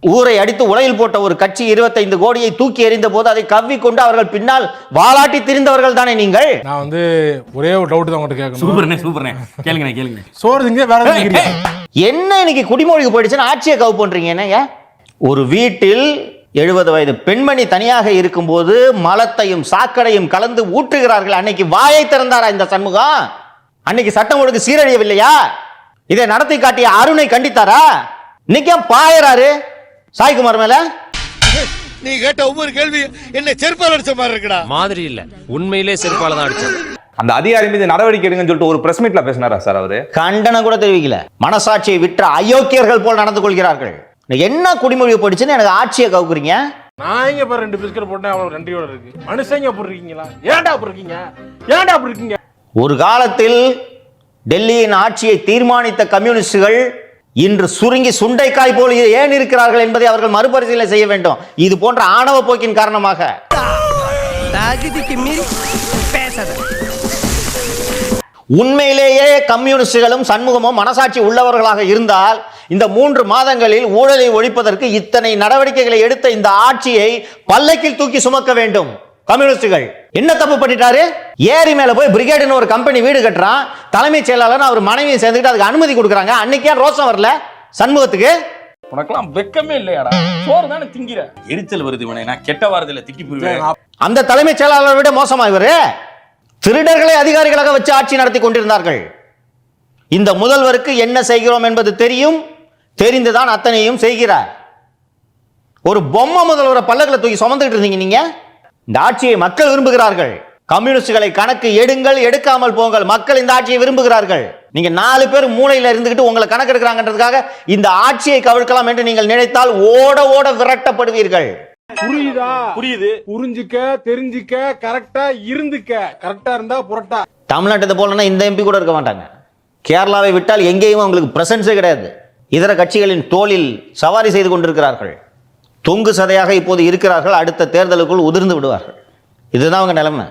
ஊரை அடித்து உலையில் போட்ட ஒரு கட்சி 25 கோடியை தூக்கி எறிந்த போது அதை கவ்விக்கொண்டு அவர்கள் பின்னால் வாலாட்டி திரிந்தவர்கள் தானே நீங்கள். நான் ஒரே ஒரு டவுட் தான் உங்கள்கிட்ட கேட்கணும். சூப்பர்ண்ணே கேளுங்க. சோறு திங்க வேற என்ன இன்னைக்கு குடிமொழிக்கு போயிடுச்சுன்னு ஆட்சியை கவு பண்றீங்க. என்னங்க, ஒரு வீட்டில் 70 வயது பெண்மணி தனியாக இருக்கும்போது மலத்தையும் சாக்கடையும் கலந்து ஊற்றுகிறார்கள். அன்னைக்கு வாயை திறந்தாரா இந்த சண்முகம்? அன்னைக்கு சட்டம் ஒழுங்கு சீரழியவில்லையா? இதை நடத்தி காட்டிய அருணை கண்டித்தாரா? இன்னைக்கு பாயறாரு சாய்குமார் மேல. நீ கேட்ட ஒவ்வொரு கேள்வி என்ன செருப்பால் அடிச்ச மாதிரி இருக்குடா. மாதிரி இல்ல, உண்மையிலே செருப்பால தான் அடிச்சது. அந்த அதிகாரி மீது நடவடிக்கை எடுங்கன்னு சொல்லிட்டு ஒரு பிரஸ் மீட்ல பேசினாரா சார் அவரு? கண்டனம் கூட தெரிவிக்கல. மனசாட்சியை விற்ற அயோக்கியர்கள் போல் நடந்து கொள்கிறார்கள். என்ன குடிமொழி போயிடுச்சுன்னு எனக்கு ஆட்சியை கவுக்குறீங்க. நான் இங்க பாரு 2 பிஸ்கட் போட்டேன், அவ்வளவு நன்றியோட இருக்கு. மனுஷங்க அப்படி இருக்கீங்களா? ஏன்டா அப்படி இருக்கீங்க? ஒரு காலத்தில் டெல்லியின் ஆட்சியை தீர்மானித்த கம்யூனிஸ்டுகள் இன்று சுருங்கி சுண்டைக்காய் போல் ஏன் இருக்கிறார்கள் என்பதை அவர்கள் மறுபரிசீலனை செய்ய வேண்டும். இது போன்ற ஆணவ போக்கின் காரணமாக. உண்மையிலேயே கம்யூனிஸ்டுகளும் சண்முகமும் மனசாட்சி உள்ளவர்களாக இருந்தால் இந்த 3 மாதங்களில் ஊழலை ஒழிப்பதற்கு இத்தனை நடவடிக்கைகளை எடுத்த இந்த ஆட்சியை பல்லக்கில் தூக்கி சுமக்க வேண்டும். கம்யூனிஸ்டுகள் என்ன தப்பு பண்ணிட்டாரு? ஏரி மேல போய் பிரிகேட்னு ஒரு கம்பெனி வீடு கட்டுறான், தலைமைச் செயலாளர் அவர் மனைவியை சேர்ந்துக்கிட்டு அதுக்கு அனுமதி கொடுக்குறாங்க. அன்னைக்கே ரோசம் வரல சண்முகத்துக்கு? உனக்கெல்லாம் வெக்கமே இல்லையாடா? சோறு தானே திங்கிற. எரிச்சல் வருது இவனை. நான் கெட்ட வார்த்தையில திக்கி போயிடுவேன். அந்த தலைமைச் செயலாளரை விட மோசமா இவரு. திருடர்களை அதிகாரிகளாக வச்சு ஆட்சி நடத்தி கொண்டிருந்தார்கள். இந்த முதல்வருக்கு என்ன செய்கிறோம் என்பது தெரியும், தெரிந்துதான் அத்தனையும் செய்கிறார். ஒரு பொம்மை முதல்வரை பல்லக்கில் தூக்கி சுமந்துட்டு இருந்தீங்க நீங்க. இந்த ஆட்சியை மக்கள் விரும்புகிறார்கள். கம்யூனிஸ்டுகளை கணக்கு எடுங்கள், எடுக்காமல் போங்கள். மக்கள் இந்த ஆட்சியை விரும்புகிறார்கள். நீங்க 4 பேர் மூளையில இருந்துகிட்டு உங்களை கணக்கு எடுக்கிறாங்கன்றதுக்காக இந்த ஆட்சியை கவிழ்க்கலாம் என்று நீங்கள் நினைத்தால் ஓட ஓட விரட்டப்படுவீர்கள். புரியுது. புரிஞ்சுக்க, தெரிஞ்சுக்க, கரெக்டா இருந்துக்க. கரெக்டா இருந்தா புரட்டா. தமிழ்நாட்டை போலன்னா இந்த எம்பி கூட இருக்க மாட்டாங்க. கேரளாவை விட்டால் எங்கேயும் அவங்களுக்கு பிரசன்ஸே கிடையாது. இதர கட்சிகளின் தோளில் சவாரி செய்து கொண்டிருக்கிறார்கள். தொங்கு சதையாக இப்போது இருக்கிறார்கள். அடுத்த தேர்தலுக்குள் உதிர்ந்து விடுவார்கள். இதுதான் அவங்க நிலைமை.